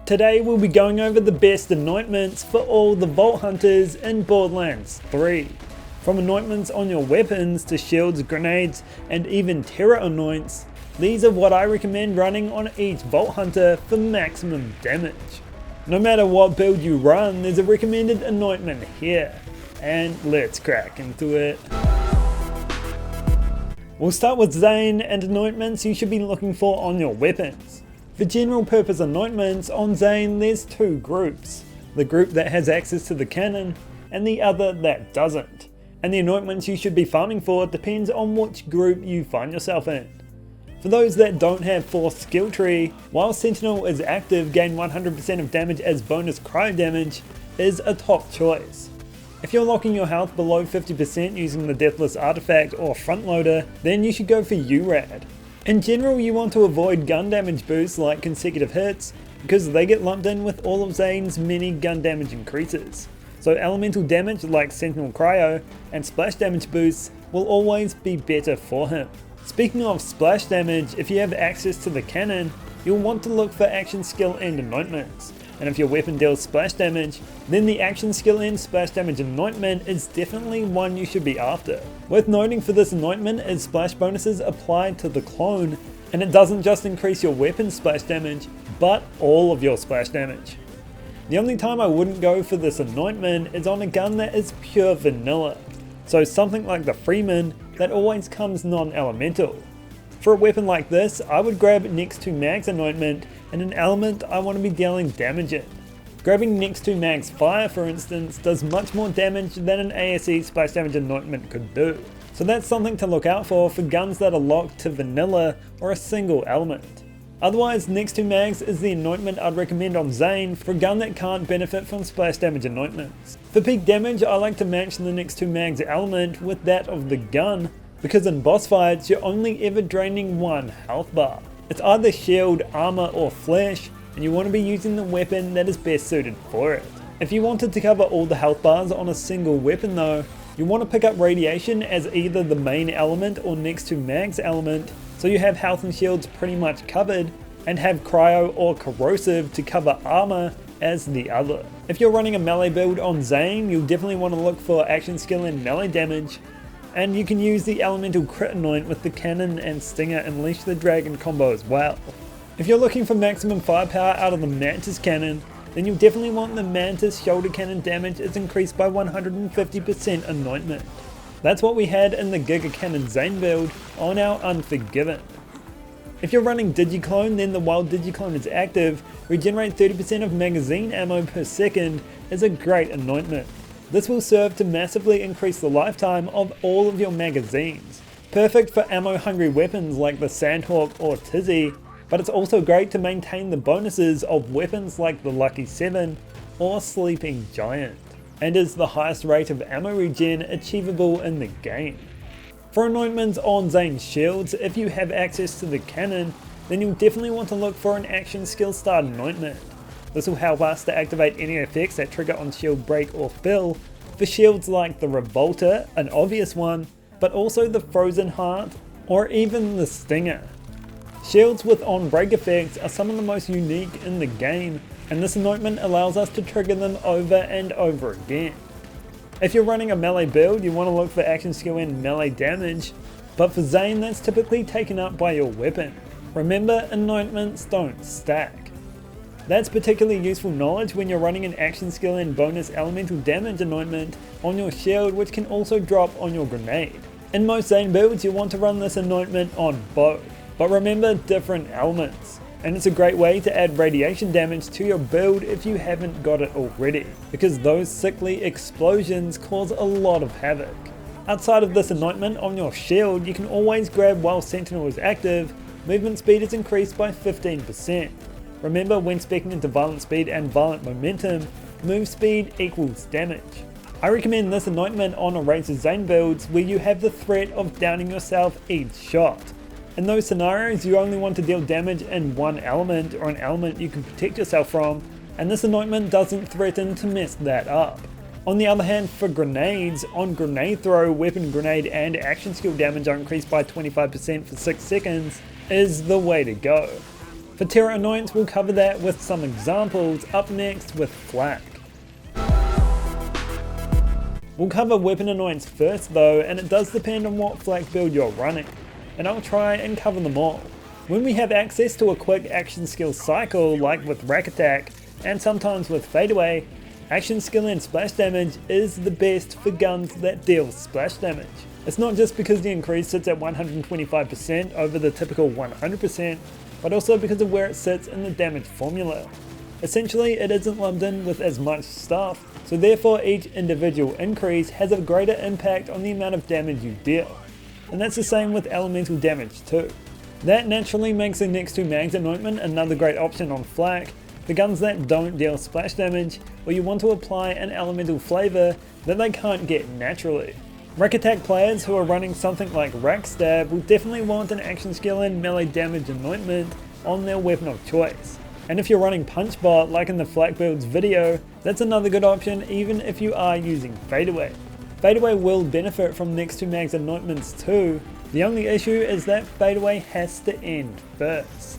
Today we'll be going over the best anointments for all the Vaulthunters in Borderlands 3. From anointments on your weapons to shields, grenades, and even terror anoints, these are what I recommend running on each Vaulthunter for maximum damage. No matter what build you run, there's a recommended anointment here, and let's crack into it. We'll start with Zane and anointments you should be looking for on your weapons. For general purpose anointments, on Zane there's two groups. The group that has access to the cannon, and the other that doesn't. And the anointments you should be farming for depends on which group you find yourself in. For those that don't have Force skill tree, while Sentinel is active, gain 100% of damage as bonus cryo damage is a top choice. If you're locking your health below 50% using the Deathless Artifact or Front Loader, then you should go for URAD. In general, you want to avoid gun damage boosts like consecutive hits, because they get lumped in with all of Zane's many gun damage increases. So elemental damage like Sentinel Cryo and splash damage boosts will always be better for him. Speaking of splash damage, if you have access to the cannon, you'll want to look for action skill and anointments. And if your weapon deals splash damage, then the action skill and splash damage anointment is definitely one you should be after. Worth noting for this anointment is splash bonuses applied to the clone, and it doesn't just increase your weapon's splash damage, but all of your splash damage. The only time I wouldn't go for this anointment is on a gun that is pure vanilla, so something like the Freeman that always comes non-elemental. For a weapon like this, I would grab next to mags anointment and an element I want to be dealing damage in. Grabbing next to mags fire, for instance, does much more damage than an ASE splash damage anointment could do. So that's something to look out for guns that are locked to vanilla or a single element. Otherwise, next to mags is the anointment I'd recommend on Zane for a gun that can't benefit from splash damage anointments. For peak damage, I like to match the next to mags element with that of the gun, because in boss fights you're only ever draining one health bar. It's either shield, armor, or flesh, and you want to be using the weapon that is best suited for it. If you wanted to cover all the health bars on a single weapon though, you want to pick up radiation as either the main element or next to mags element, so you have health and shields pretty much covered, and have cryo or corrosive to cover armor as the other. If you're running a melee build on Zane, you'll definitely want to look for action skill and melee damage, and you can use the elemental crit anoint with the cannon and stinger unleash the dragon combo as well. If you're looking for maximum firepower out of the mantis cannon, then you'll definitely want the mantis shoulder cannon damage is increased by 150% anointment. That's what we had in the Giga Cannon Zane build on our Unforgiven. If you're running Digiclone, then the while Digiclone is active, regenerate 30% of magazine ammo per second is a great anointment. This will serve to massively increase the lifetime of all of your magazines. Perfect for ammo hungry weapons like the Sandhawk or Tizzy, but it's also great to maintain the bonuses of weapons like the Lucky 7 or Sleeping Giant, and is the highest rate of ammo regen achievable in the game. For anointments on Zane's shields, if you have access to the cannon, then you'll definitely want to look for an action skill start anointment. This will help us to activate any effects that trigger on shield break or fill, for shields like the Revolter, an obvious one, but also the Frozen Heart or even the Stinger. Shields with on break effects are some of the most unique in the game, and this anointment allows us to trigger them over and over again. If you're running a melee build, you want to look for action skill and melee damage, but for Zane that's typically taken up by your weapon. Remember, anointments don't stack. That's particularly useful knowledge when you're running an action skill and bonus elemental damage anointment on your shield, which can also drop on your grenade. In most Zane builds you'll want to run this anointment on both, but remember different elements. And it's a great way to add radiation damage to your build if you haven't got it already, because those sickly explosions cause a lot of havoc. Outside of this anointment on your shield, you can always grab while Sentinel is active, movement speed is increased by 15%. Remember, when speccing into violent speed and violent momentum, move speed equals damage. I recommend this anointment on Eraser Zane builds where you have the threat of downing yourself each shot. In those scenarios, you only want to deal damage in one element or an element you can protect yourself from, and this anointment doesn't threaten to mess that up. On the other hand, for grenades, on grenade throw, weapon grenade and action skill damage are increased by 25% for 6 seconds is the way to go. For Terra Anoints, we'll cover that with some examples up next with Flak. We'll cover Weapon Anoints first though, and it does depend on what Flak build you're running, and I'll try and cover them all. When we have access to a quick action skill cycle like with Rack Attack, and sometimes with Fadeaway, action skill and splash damage is the best for guns that deal splash damage. It's not just because the increase sits at 125% over the typical 100%, but also because of where it sits in the damage formula. Essentially, it isn't lumped in with as much stuff, so therefore each individual increase has a greater impact on the amount of damage you deal. And that's the same with elemental damage too. That naturally makes the next to Mags Anointment another great option on Flak for guns that don't deal splash damage, or you want to apply an elemental flavour that they can't get naturally. Rack Attack players who are running something like Rack Stab will definitely want an action skill and melee damage anointment on their weapon of choice. And if you're running Punch Bot like in the Flak builds video, that's another good option even if you are using Fadeaway. Fadeaway will benefit from next to Mags Anointments too, the only issue is that Fadeaway has to end first.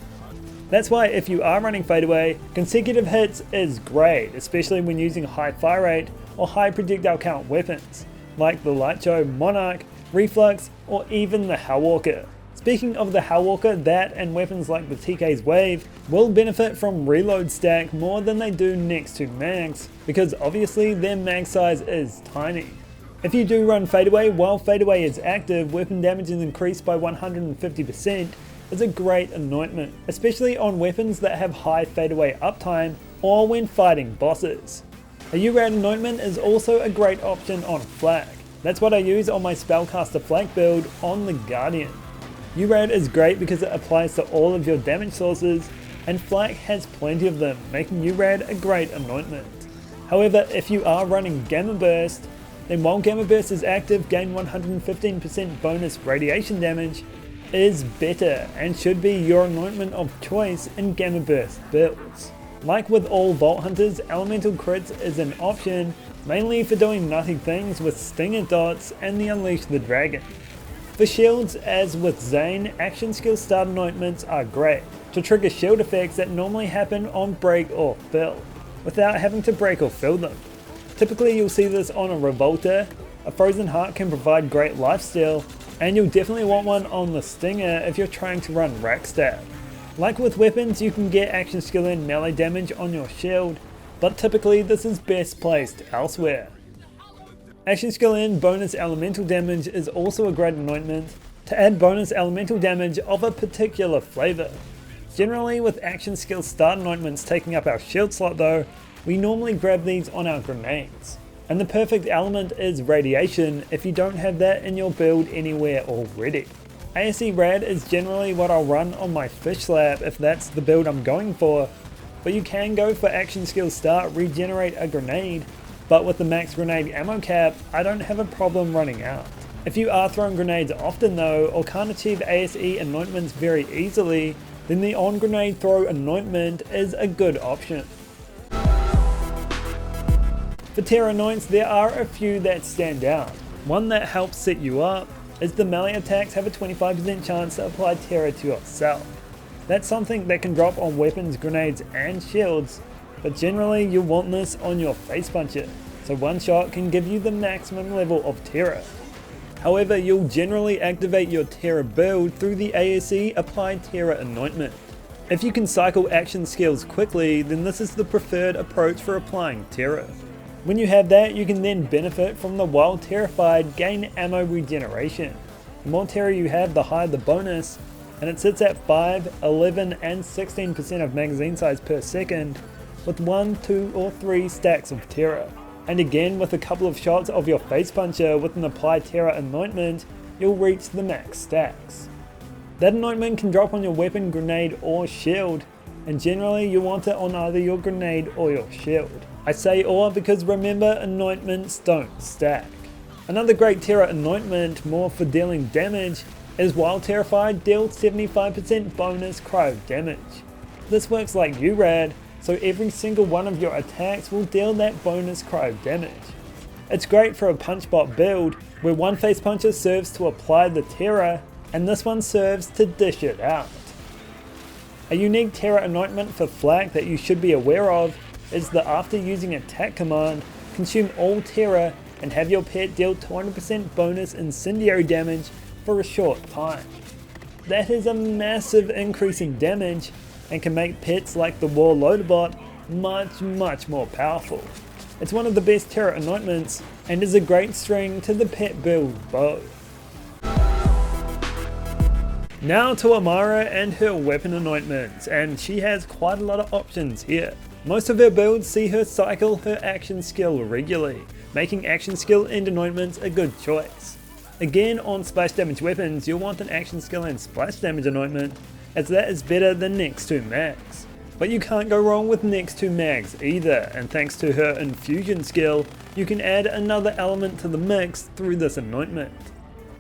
That's why if you are running Fadeaway, consecutive hits is great, especially when using high fire rate or high projectile count weapons, like the Lightshow, Monarch, Reflux, or even the Hellwalker. Speaking of the Hellwalker, that and weapons like the TK's Wave will benefit from reload stack more than they do next to mags, because obviously their mag size is tiny. If you do run Fadeaway while Fadeaway is active, weapon damage is increased by 150% is a great anointment, especially on weapons that have high Fadeaway uptime or when fighting bosses. A URAD anointment is also a great option on Flak. That's what I use on my Spellcaster Flak build on the Guardian. URAD is great because it applies to all of your damage sources, and Flak has plenty of them, making URAD a great anointment. However, if you are running Gamma Burst, then while Gamma Burst is active, gain 115% bonus radiation damage is better and should be your anointment of choice in Gamma Burst builds. Like with all Vaulthunters, Elemental Crits is an option, mainly for doing nutty things with Stinger Dots and the Unleash the Dragon. For shields, as with Zane, action skill start anointments are great to trigger shield effects that normally happen on break or fill, without having to break or fill them. Typically you'll see this on a Revolter, a Frozen Heart can provide great lifesteal, and you'll definitely want one on the Stinger if you're trying to run Rack Stab. Like with weapons, you can get action skill and melee damage on your shield, but typically this is best placed elsewhere. Action skill and bonus elemental damage is also a great anointment to add bonus elemental damage of a particular flavour. Generally with action skill start anointments taking up our shield slot though, we normally grab these on our grenades. And the perfect element is radiation if you don't have that in your build anywhere already. ASE Rad is generally what I'll run on my Fish Slap if that's the build I'm going for, but you can go for action skill start, regenerate a grenade, but with the max grenade ammo cap, I don't have a problem running out. If you are throwing grenades often though, or can't achieve ASE anointments very easily, then the on grenade throw anointment is a good option. For Terra Anoints, there are a few that stand out. One that helps set you up is the melee attacks have a 25% chance to apply Terra to yourself. That's something that can drop on weapons, grenades and shields, but generally you'll want this on your face puncher, so one shot can give you the maximum level of Terra. However, you'll generally activate your Terra build through the ASE applied Terra anointment. If you can cycle action skills quickly, then this is the preferred approach for applying Terra. When you have that, you can then benefit from the while terrified gain ammo regeneration. The more Terra you have, the higher the bonus, and it sits at 5, 11 and 16% of magazine size per second with 1, 2 or 3 stacks of Terra. And again, with a couple of shots of your face puncher with an applied Terra anointment, you'll reach the max stacks. That anointment can drop on your weapon, grenade or shield, and generally you want it on either your grenade or your shield. I say or because remember, anointments don't stack. Another great Terra anointment, more for dealing damage, is while terrified, deal 75% bonus cryo damage. This works like URAD, so every single one of your attacks will deal that bonus cryo damage. It's great for a punch bot build, where one face puncher serves to apply the Terra, and this one serves to dish it out. A unique Terra anointment for Flak that you should be aware of is that after using attack command, consume all Terra and have your pet deal 200% bonus incendiary damage for a short time. That is a massive increase in damage and can make pets like the War Loaderbot much more powerful. It's one of the best Terra anointments and is a great string to the pet build bow. Now to Amara and her weapon anointments, and she has quite a lot of options here. Most of her builds see her cycle her action skill regularly, making action skill and anointments a good choice. Again, on splash damage weapons, you'll want an action skill and splash damage anointment, as that is better than next to mags. But you can't go wrong with next to mags either, and thanks to her infusion skill, you can add another element to the mix through this anointment.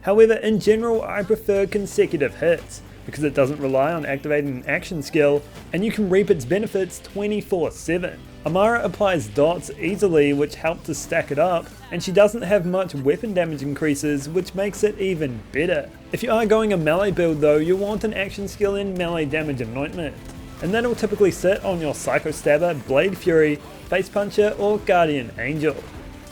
However, in general, I prefer consecutive hits, because it doesn't rely on activating an action skill, and you can reap its benefits 24/7. Amara applies dots easily, which help to stack it up, and she doesn't have much weapon damage increases, which makes it even better. If you are going a melee build though, you'll want an action skill in melee damage anointment, and that'll typically sit on your Psycho Stabber, Blade Fury, Face Puncher, or Guardian Angel.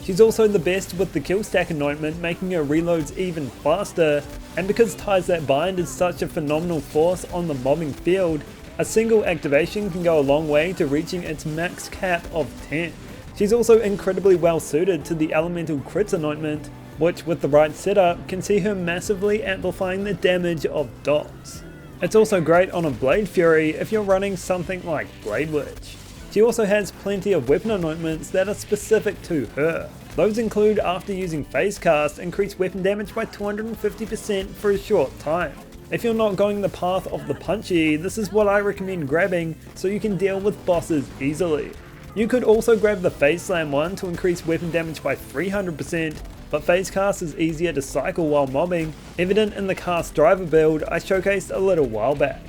She's also the best with the kill stack anointment, making her reloads even faster, and because Ties That Bind is such a phenomenal force on the mobbing field, a single activation can go a long way to reaching its max cap of 10. She's also incredibly well suited to the Elemental Crits anointment, which with the right setup can see her massively amplifying the damage of dots. It's also great on a Blade Fury if you're running something like Blade Witch. She also has plenty of weapon anointments that are specific to her. Those include, after using Phase Cast, increase weapon damage by 250% for a short time. If you're not going the path of the punchy, this is what I recommend grabbing so you can deal with bosses easily. You could also grab the Phase Slam one to increase weapon damage by 300%, but Phase Cast is easier to cycle while mobbing, evident in the Cast Driver build I showcased a little while back.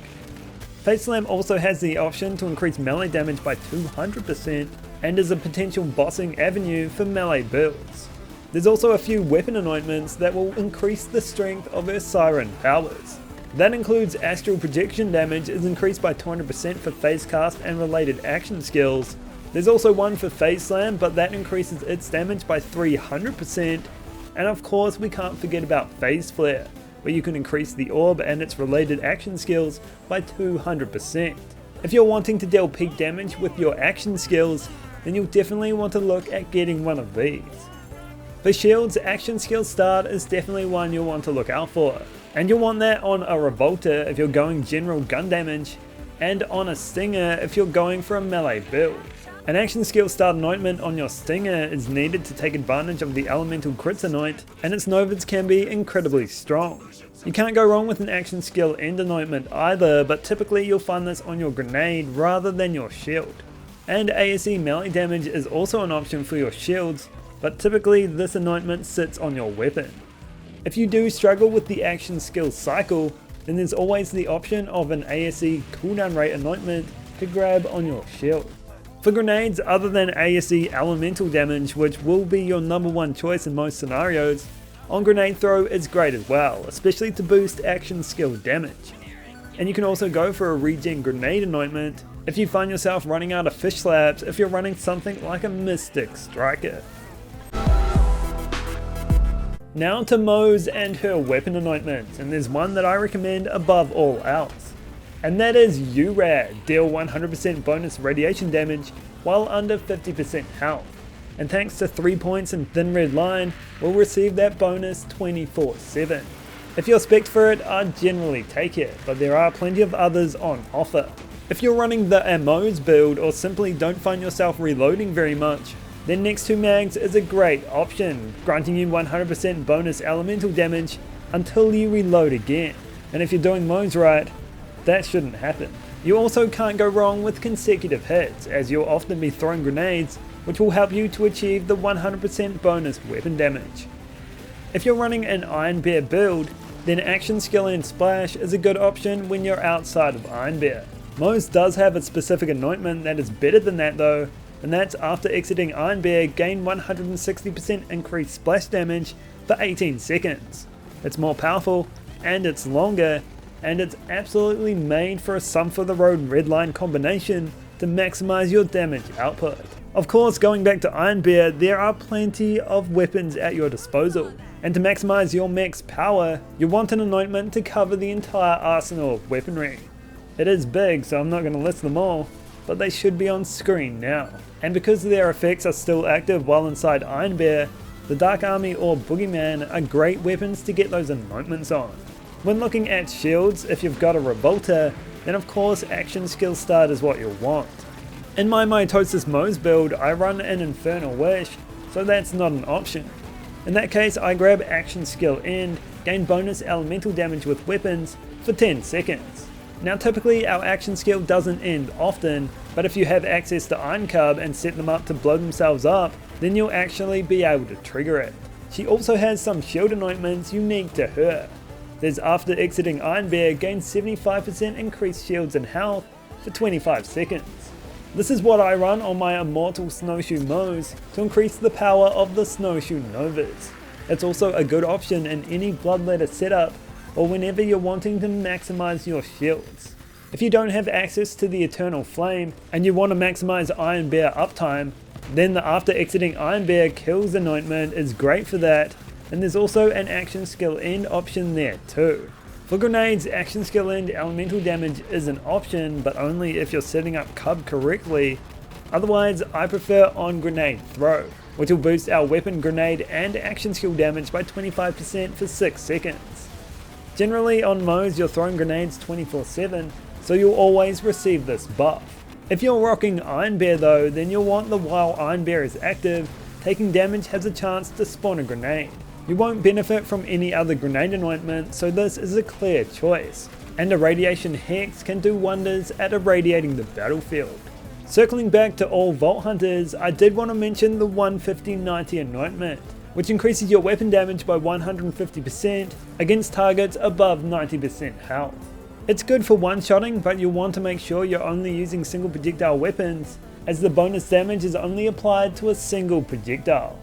Phase Slam also has the option to increase melee damage by 200% and is a potential bossing avenue for melee builds. There's also a few weapon anointments that will increase the strength of her Siren powers. That includes Astral Projection damage is increased by 200% for Phase Cast and related action skills. There's also one for Phase Slam, but that increases its damage by 300%. And of course we can't forget about Phase Flare, where you can increase the orb and its related action skills by 200%. If you're wanting to deal peak damage with your action skills, then you'll definitely want to look at getting one of these. For Shield's action skill start is definitely one you'll want to look out for, and you'll want that on a Revolter if you're going general gun damage, and on a Stinger if you're going for a melee build. An action skill start anointment on your Stinger is needed to take advantage of the Elemental Crits anoint, and its Novas can be incredibly strong. You can't go wrong with an action skill and anointment either, but typically you'll find this on your grenade rather than your shield. And ASE melee damage is also an option for your shields, but typically this anointment sits on your weapon. If you do struggle with the action skill cycle, then there's always the option of an ASE cooldown rate anointment to grab on your shield. For grenades other than ASE elemental damage, which will be your number one choice in most scenarios, on grenade throw is great as well, especially to boost action skill damage. And you can also go for a regen grenade anointment if you find yourself running out of fish slaps if you're running something like a Mystic Striker. Now to Moze and her weapon anointments, and there's one that I recommend above all else. And that is URAD, deal 100% bonus radiation damage while under 50% health. And thanks to 3 points and Thin Red Line, we'll receive that bonus 24/7. If you're spec'd for it, I'd generally take it, but there are plenty of others on offer. If you're running the Moze build or simply don't find yourself reloading very much, then Next to Mags is a great option, granting you 100% bonus elemental damage until you reload again. And if you're doing Moze right, that shouldn't happen. You also can't go wrong with consecutive hits, as you'll often be throwing grenades, which will help you to achieve the 100% bonus weapon damage. If you're running an Iron Bear build, then Action Skill and Splash is a good option when you're outside of Iron Bear. Moze does have a specific anointment that is better than that though, and that's after exiting Iron Bear, gain 160% increased splash damage for 18 seconds. It's more powerful, and it's longer, and it's absolutely made for a some for the road redline combination to maximize your damage output. Of course, going back to Iron Bear, there are plenty of weapons at your disposal, and to maximize your max power, you want an anointment to cover the entire arsenal of weaponry. It is big, so I'm not going to list them all, but they should be on screen now. And because their effects are still active while inside Iron Bear, the Dark Army or Boogeyman are great weapons to get those anointments on. When looking at shields, if you've got a Revolter, then of course action skill start is what you'll want. In my Mitosis Moze build, I run an Infernal Wish, so that's not an option. In that case, I grab action skill end, gain bonus elemental damage with weapons for 10 seconds. Now typically our action skill doesn't end often, but if you have access to Iron Cub and set them up to blow themselves up, then you'll actually be able to trigger it. She also has some shield anointments unique to her. There's after exiting Iron Bear, gain 75% increased shields and health for 25 seconds. This is what I run on my Immortal Snowshoe Moze to increase the power of the Snowshoe Novas. It's also a good option in any Bloodletter setup or whenever you're wanting to maximize your shields. If you don't have access to the Eternal Flame and you want to maximize Iron Bear uptime, then the after exiting Iron Bear kills anointment is great for that, and there's also an action skill end option there too. For grenades, action skill end elemental damage is an option, but only if you're setting up Cub correctly. Otherwise, I prefer on grenade throw, which will boost our weapon grenade and action skill damage by 25% for 6 seconds. Generally on Moze you're throwing grenades 24/7, so you'll always receive this buff. If you're rocking Iron Bear though, then you'll want the while Iron Bear is active, taking damage has a chance to spawn a grenade. You won't benefit from any other grenade anointment, so this is a clear choice. And a Radiation Hex can do wonders at irradiating the battlefield. Circling back to all Vaulthunters, I did want to mention the 150-90 anointment, which increases your weapon damage by 150% against targets above 90% health. It's good for one-shotting, but you'll want to make sure you're only using single projectile weapons, as the bonus damage is only applied to a single projectile.